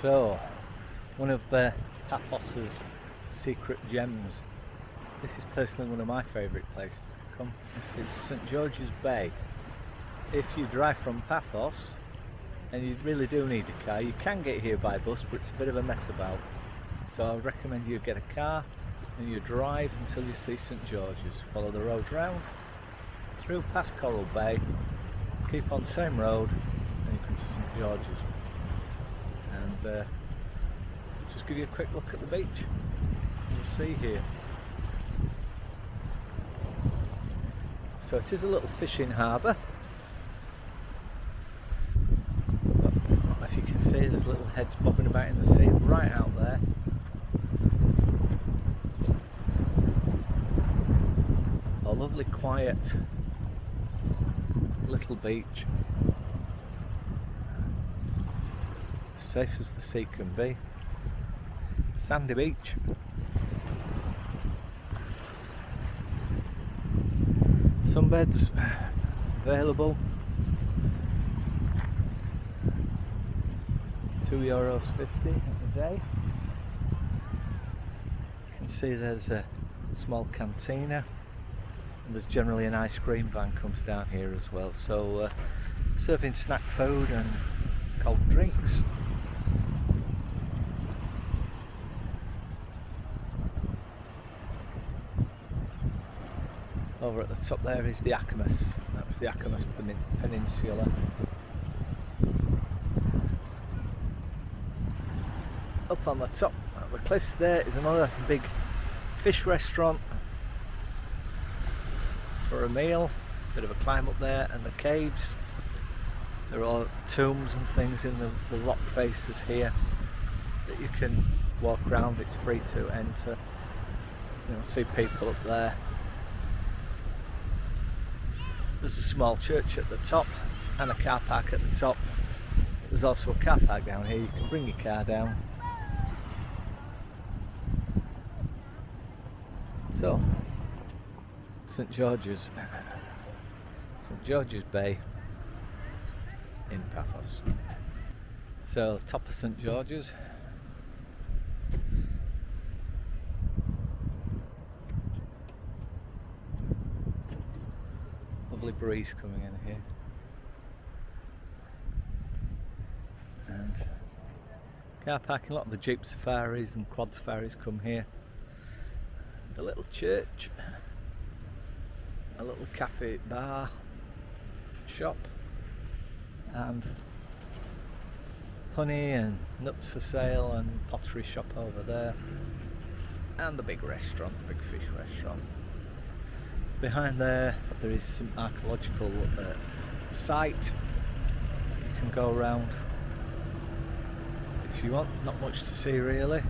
So, one of Paphos's secret gems. This is personally one of my favourite places to come. This is St George's Bay. If you drive from Paphos, and you really do need a car, you can get here by bus, but it's a bit of a mess about. So I would recommend you get a car and you drive until you see St George's. Follow the road round, through past Coral Bay, keep on the same road, and you come to St George's. And just give you a quick look at the beach. You'll see here. So it is a little fishing harbour. If you can see, there's little heads bobbing about in the sea right out there. A lovely quiet little beach. Safe as the sea can be. Sandy beach. Sunbeds available. €2.50 a day. You can see there's a small cantina, and there's generally an ice cream van comes down here as well. So serving snack food and cold drinks. Over at the top there is the Apperance. That's the Apperance Peninsula. Up on the top of the cliffs there is another big fish restaurant for a meal. Bit of a climb up there, and the caves. There are tombs and things in the rock faces here that you can walk around. It's free to enter. You'll see people up there. There's a small church at the top and a car park at the top. There's also a car park down here. You can bring your car down. So, St George's Bay in Paphos. So, top of St George's. Lovely breeze coming in here. And car parking, a lot of the Jeep safaris and quad safaris come here. The little church, a little cafe bar shop, and honey and nuts for sale, and pottery shop over there, and the big restaurant, big fish restaurant. Behind there is some archaeological site. You can go around if you want. Not much to see really.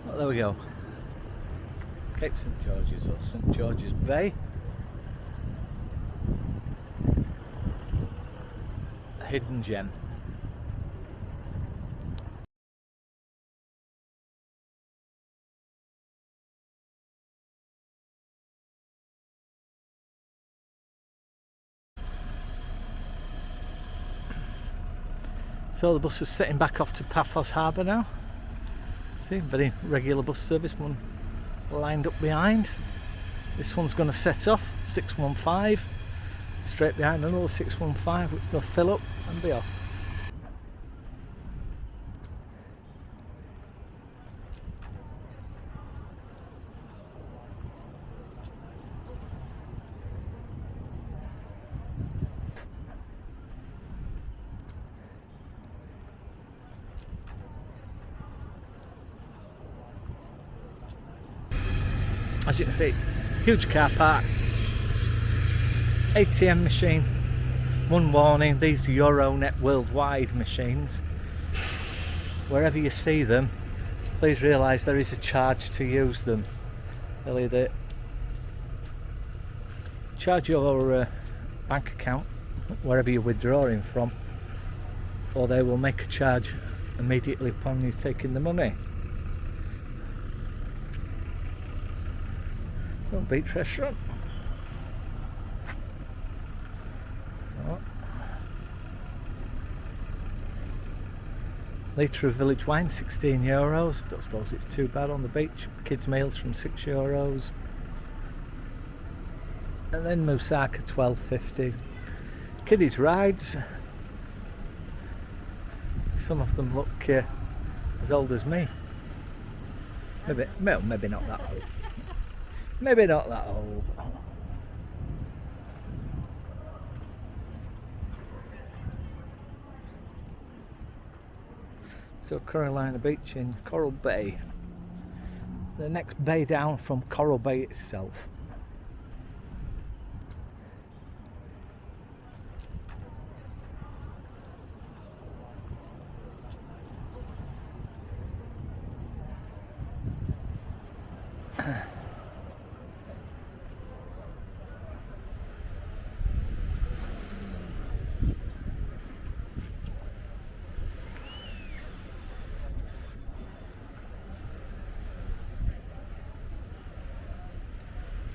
Well, there we go. Cape St George's, or St George's Bay. A hidden gem. So the bus is setting back off to Paphos Harbour now. See, very regular bus service, one lined up behind. This one's going to set off, 615, straight behind another 615, which will fill up and be off. As you can see, huge car park, ATM machine. One warning, these Euronet worldwide machines, wherever you see them, please realise there is a charge to use them. They'll either charge your bank account wherever you're withdrawing from, or they will make a charge immediately upon you taking the money. Beach restaurant. Oh. Litre of village wine, €16. Don't suppose it's too bad on the beach. Kids meals from €6. And then moussaka, $12.50. Kiddies rides. Some of them look as old as me. Maybe not that old. Maybe not that old. So Corallia Beach in Coral Bay. The next bay down from Coral Bay itself.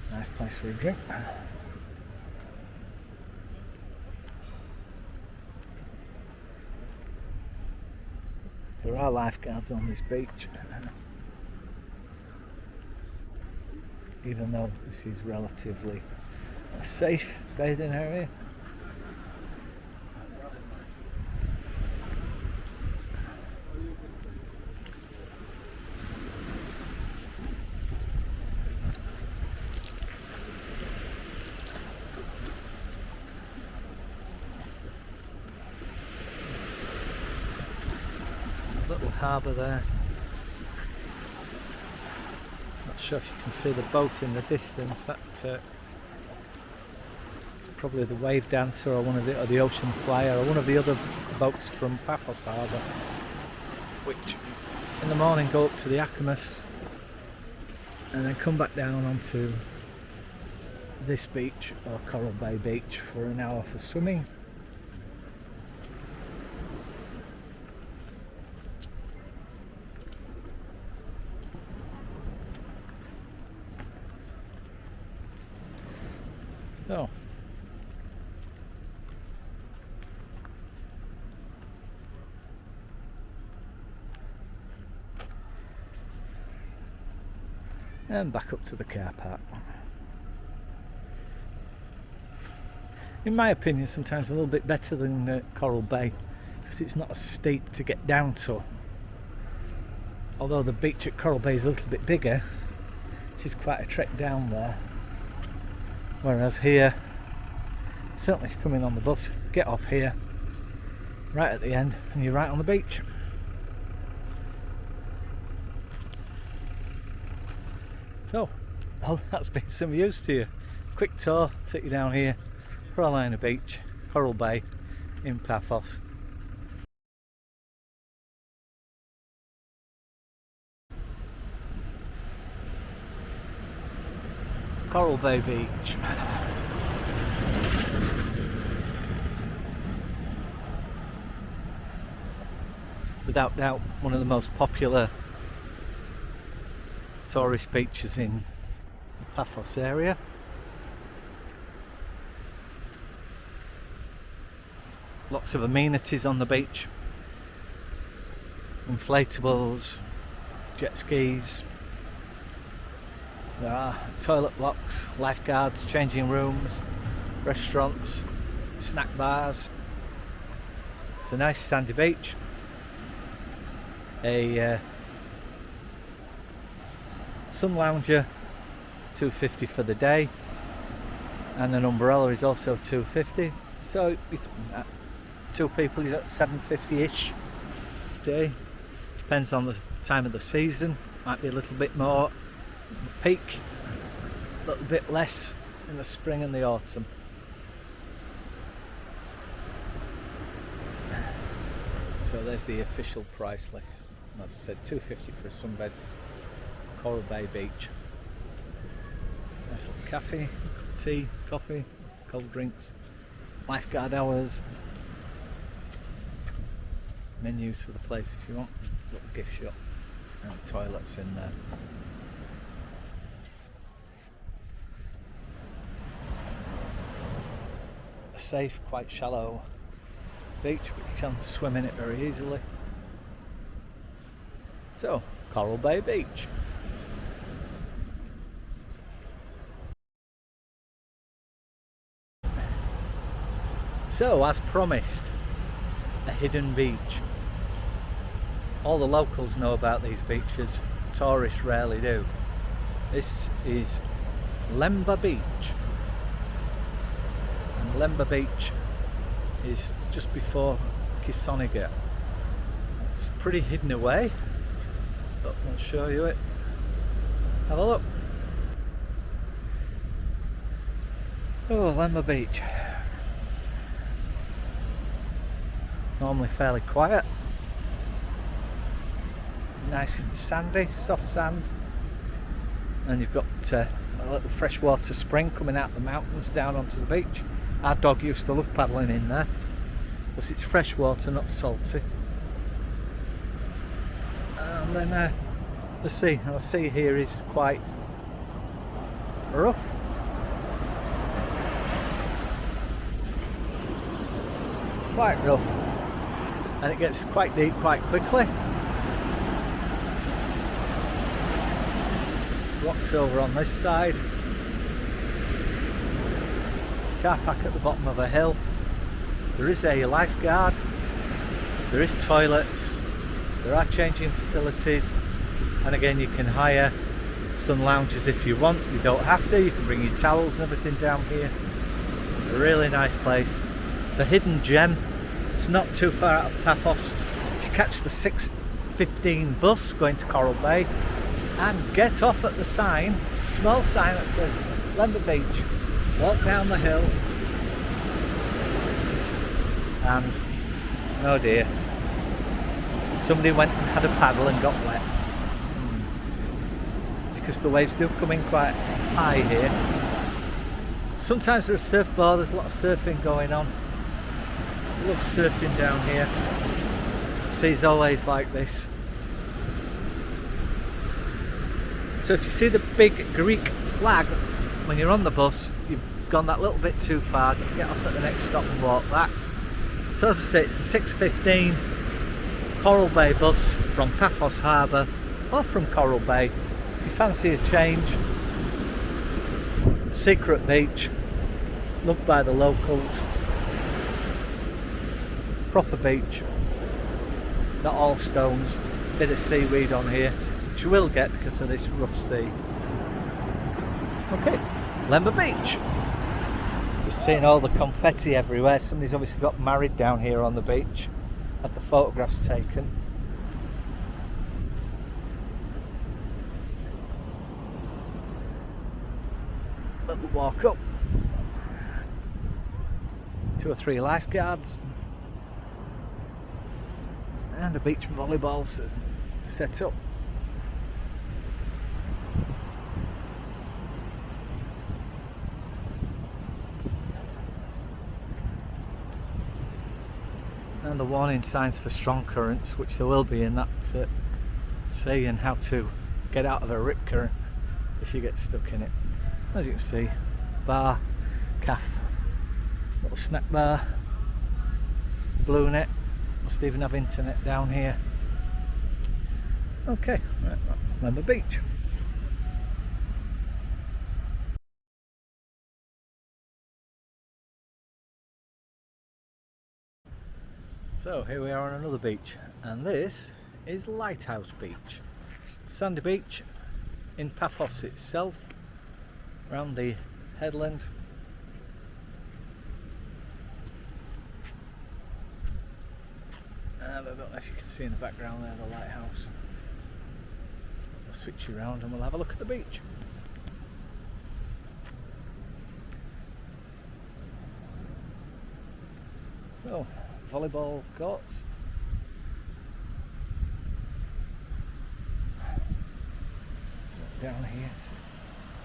Nice place for a drink. There are lifeguards on this beach, even though this is relatively a safe bathing area. Little harbour there. Not sure if you can see the boat in the distance. That's probably the wave dancer or or the ocean flyer or one of the other boats from Paphos harbour, which in the morning go up to the apperance and then come back down onto this beach or Coral Bay Beach for an hour for swimming. So, and back up to the car park. In my opinion, sometimes a little bit better than Coral Bay because it's not as steep to get down to. Although the beach at Coral Bay is a little bit bigger, it is quite a trek down there. Whereas here, certainly if you're coming on the bus, get off here, right at the end, and you're right on the beach. So, well, that's been some use to you. Quick tour, take you down here, Corallia Beach, Coral Bay in Paphos. Coral Bay Beach. Without doubt, one of the most popular tourist beaches in the Paphos area. Lots of amenities on the beach. Inflatables, jet skis. There are toilet blocks, lifeguards, changing rooms, restaurants, snack bars. It's a nice sandy beach. A sun lounger, $2.50 for the day, and an umbrella is also $2.50. So two people, you got $7.50-ish a day. Depends on the time of the season. Might be a little bit more peak, a little bit less in the spring and the autumn. So there's the official price list. As I said, $2.50 for a sunbed, Coral Bay Beach. Nice little cafe, tea, coffee, cold drinks, lifeguard hours, menus for the place if you want, little gift shop, and toilets in there. A safe, quite shallow beach, but you can swim in it very easily. So, Coral Bay Beach. So, as promised, a hidden beach. All the locals know about these beaches, tourists rarely do. This is Lempa Beach. And Lempa Beach is just before Kisoniga. It's pretty hidden away, but I'll show you it. Have a look. Oh, Lempa Beach. Normally fairly quiet. Nice and sandy, soft sand. And you've got a little freshwater spring coming out of the mountains down onto the beach. Our dog used to love paddling in there because it's freshwater, not salty. And then the sea here is quite rough. Quite rough, and it gets quite deep quite quickly. Rocks over on this side. Car park at the bottom of a hill. There is a lifeguard. There is toilets. There are changing facilities, and again you can hire some lounges if you want. You don't have to. You can bring your towels and everything down here. A really nice place. It's a hidden gem. It's not too far out of Paphos. If you catch the 6:15 bus going to Coral Bay and get off at the sign, small sign that says Lempa Beach, walk down the hill, and oh dear, somebody went and had a paddle and got wet because the waves do come in quite high here. Sometimes there's a surfboard, there's a lot of surfing going on. I love surfing down here. The sea's always like this. So if you see the big Greek flag when you're on the bus, you've gone that little bit too far. Get off at the next stop and walk back. So as I say, it's the 6:15 Coral Bay bus from Paphos Harbour or from Coral Bay. If you fancy a change, secret beach, loved by the locals. Proper beach, not all stones, bit of seaweed on here, which you will get because of this rough sea. Okay, Lempa Beach. Just seeing all the confetti everywhere. Somebody's obviously got married down here on the beach. Had the photographs taken. Little walk up. 2 or 3 lifeguards. And a beach volleyball set up. And the warning signs for strong currents, which there will be in that sea, and how to get out of a rip current if you get stuck in it. As you can see, bar, cafe, little snack bar, blue net. Must even have internet down here. Okay, right, Lempa Beach. So here we are on another beach, and this is Lighthouse Beach. Sandy beach in Paphos itself, around the headland. And I don't know if you can see in the background there the lighthouse. I'll switch you around and we'll have a look at the beach. So, volleyball courts. Down here,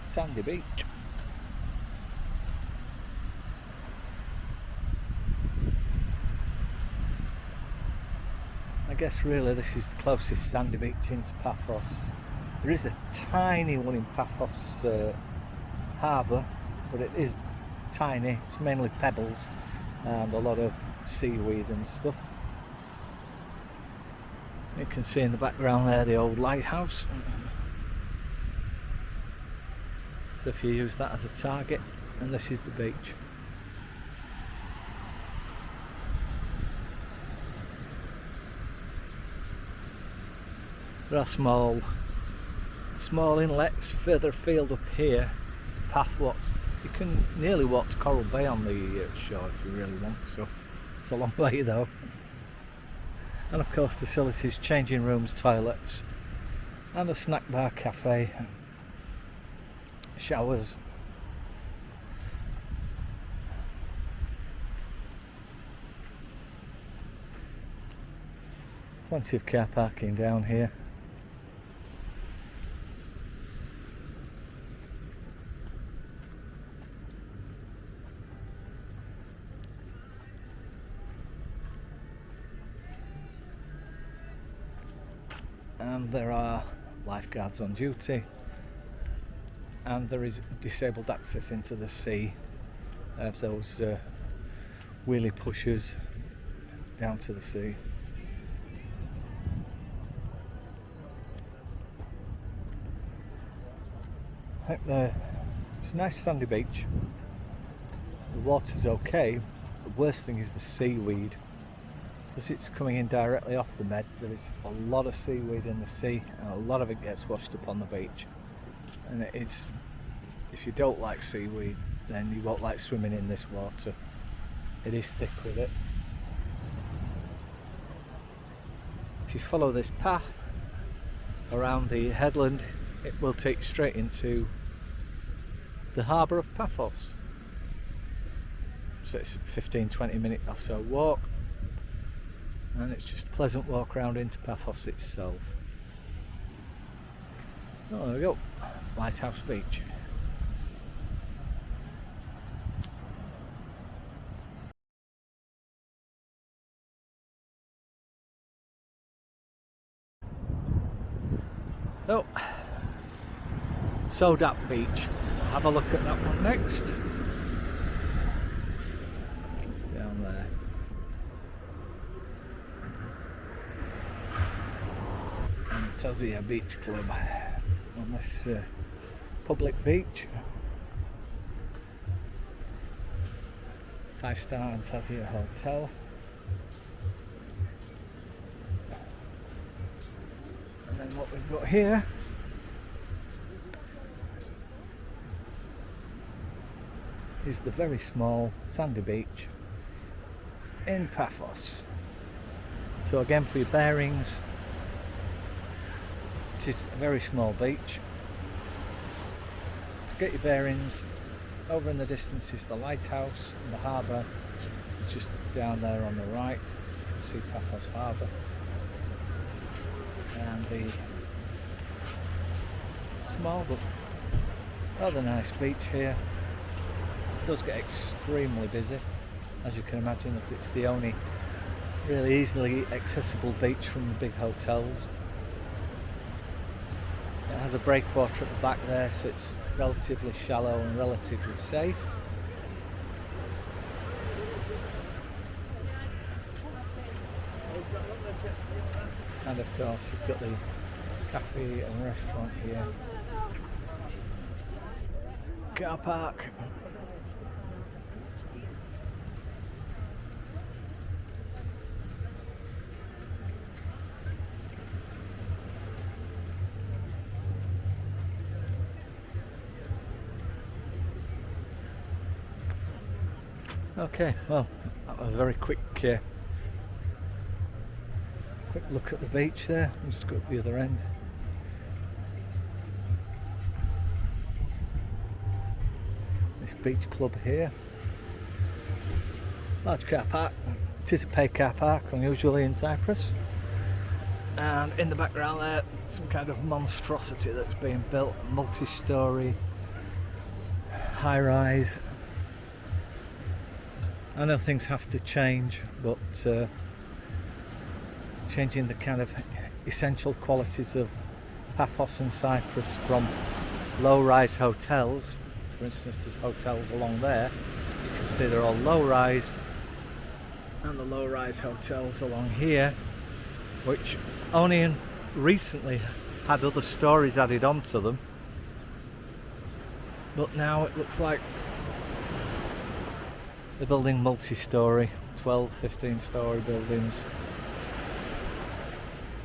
sandy beach. I guess really this is the closest sandy beach into Paphos. There is a tiny one in Paphos harbour, but it is tiny. It's mainly pebbles and a lot of seaweed and stuff. You can see in the background there the old lighthouse. So if you use that as a target, and this is the beach. There are small inlets further afield up here. There's a path you can nearly walk to Coral Bay on the shore if you really want to. It's a long way though. And of course facilities, changing rooms, toilets, and a snack bar, cafe, showers. Plenty of car parking down here. And there are lifeguards on duty, and there is disabled access into the sea of those wheelie pushers down to the sea. I think it's a nice sandy beach. The water's okay. The worst thing is the seaweed, because it's coming in directly off the Med. There is a lot of seaweed in the sea, and a lot of it gets washed up on the beach. And if you don't like seaweed, then you won't like swimming in this water. It is thick with it. If you follow this path around the headland, it will take you straight into the harbour of Paphos. So it's a 15-20 minute or so walk, and it's just a pleasant walk around into Paphos itself. Oh, there we go, Lighthouse Beach. Oh, Sodap Beach. Have a look at that one next. It's down there. Antalya Beach Club on this public beach. 5-star Antalya Hotel. And then what we've got here is the very small sandy beach in Paphos. So again, for your bearings, it is a very small beach. To get your bearings, over in the distance is the lighthouse, and the harbour is just down there on the right. You can see Paphos Harbour. And the small but rather nice beach here. It does get extremely busy, as you can imagine, as it's the only really easily accessible beach from the big hotels. It has a breakwater at the back there, so it's relatively shallow and relatively safe. And of course you've got the cafe and restaurant here. Car park. Okay, well, that was a very quick look at the beach there. I'll just go up the other end. This beach club here. Large car park. It is a paid car park, unusually in Cyprus. And in the background there, some kind of monstrosity that's being built, multi-storey, high-rise. I know things have to change, but changing the kind of essential qualities of Paphos and Cyprus from low-rise hotels. For instance, there's hotels along there. You can see they're all low-rise, and the low-rise hotels along here which only recently had other stories added onto them, but now it looks like they're building multi-storey, 12, 15-storey buildings.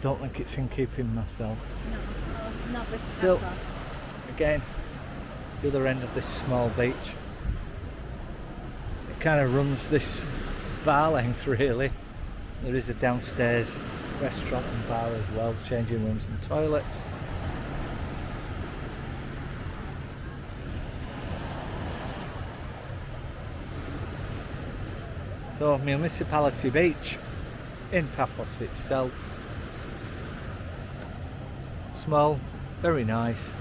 Don't think it's in keeping myself. No, not with Still, Paphos. again, the other end of this small beach. It kind of runs this bar length really. There is a downstairs restaurant and bar as well, changing rooms and toilets. So Municipality Beach in Paphos itself. Small, very nice,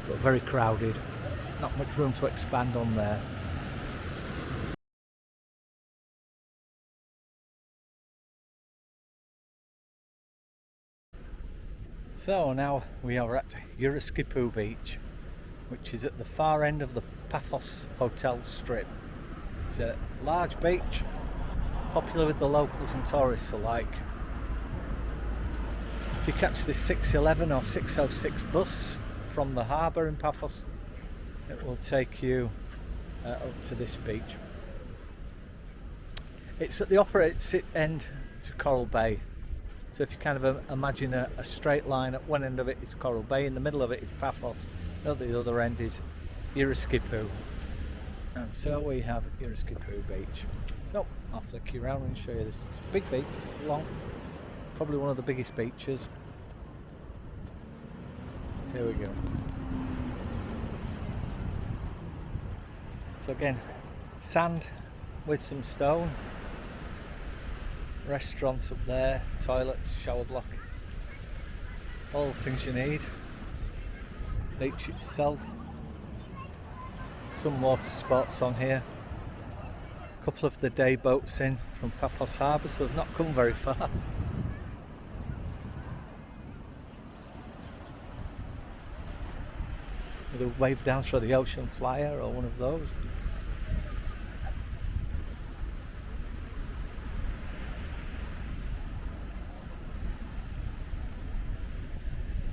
but very crowded. Not much room to expand on there. So now we are at Yeroskipou Beach, which is at the far end of the Paphos Hotel strip. It's a large beach, popular with the locals and tourists alike. If you catch this 611 or 606 bus from the harbour in Paphos, it will take you up to this beach. It's at the opposite end to Coral Bay. So if you kind of imagine a straight line, at one end of it is Coral Bay, in the middle of it is Paphos, at the other end is Yeroskipou. And so we have Yeroskipou Beach. So I'll flick you around and show you this. It's a big beach, it's long, probably one of the biggest beaches. Here we go. So again, sand with some stone. Restaurant up there, toilets, shower block, all the things you need. Beach itself, some water sports on here. A couple of the day boats in from Paphos Harbour, so they've not come very far. With a wave dance for the ocean flyer or one of those.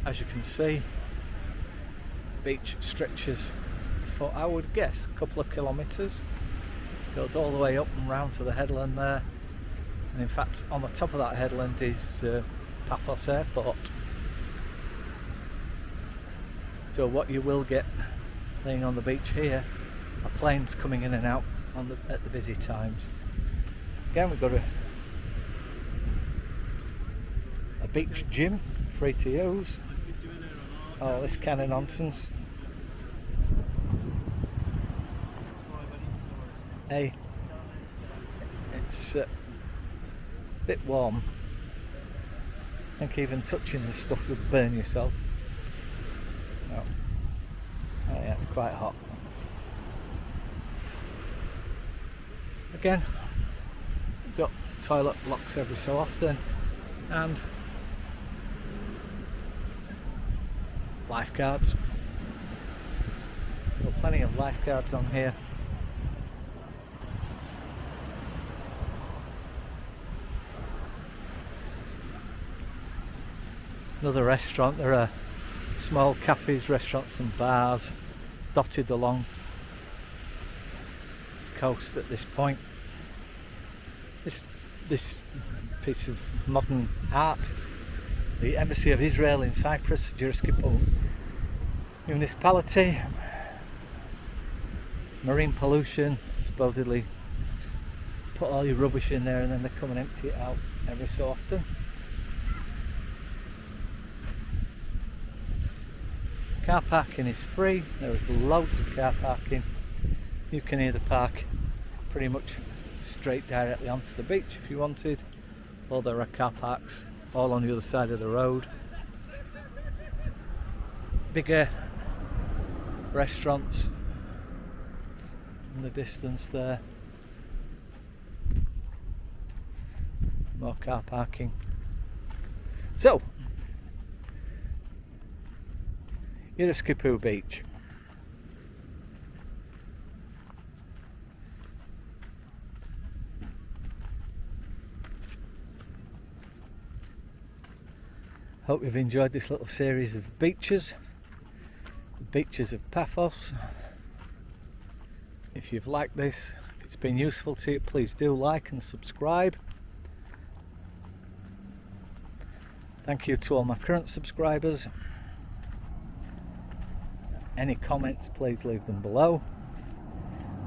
As you can see, the beach stretches for, I would guess, a couple of kilometres. Goes all the way up and round to the headland there. And in fact, on the top of that headland is Paphos Airport. So what you will get playing on the beach here are planes coming in and out at the busy times. Again, we've got a beach gym, free to use. Oh, this kind of nonsense. Hey, it's a bit warm. I think even touching this stuff would burn yourself. No. Oh yeah, it's quite hot. Again, we've got toilet blocks every so often, and lifeguards. Got plenty of lifeguards on here. Another restaurant. There are small cafes, restaurants and bars dotted along the coast at this point. This piece of modern art, the Embassy of Israel in Cyprus, Geroskipou municipality. Marine pollution, supposedly put all your rubbish in there and then they come and empty it out every so often. Car parking is free. There is loads of car parking. You can either park pretty much straight directly onto the beach if you wanted, or there are car parks all on the other side of the road. Bigger restaurants in the distance there. More car parking. So, Yeroskipou Beach. Hope you've enjoyed this little series of beaches, the beaches of Paphos. If you've liked this, if it's been useful to you, please do like and subscribe. Thank you to all my current subscribers. Any comments, please leave them below.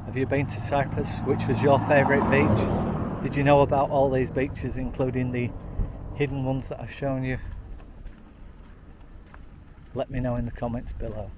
Have you been to Cyprus? Which was your favourite beach? Did you know about all these beaches, including the hidden ones that I've shown you? Let me know in the comments below.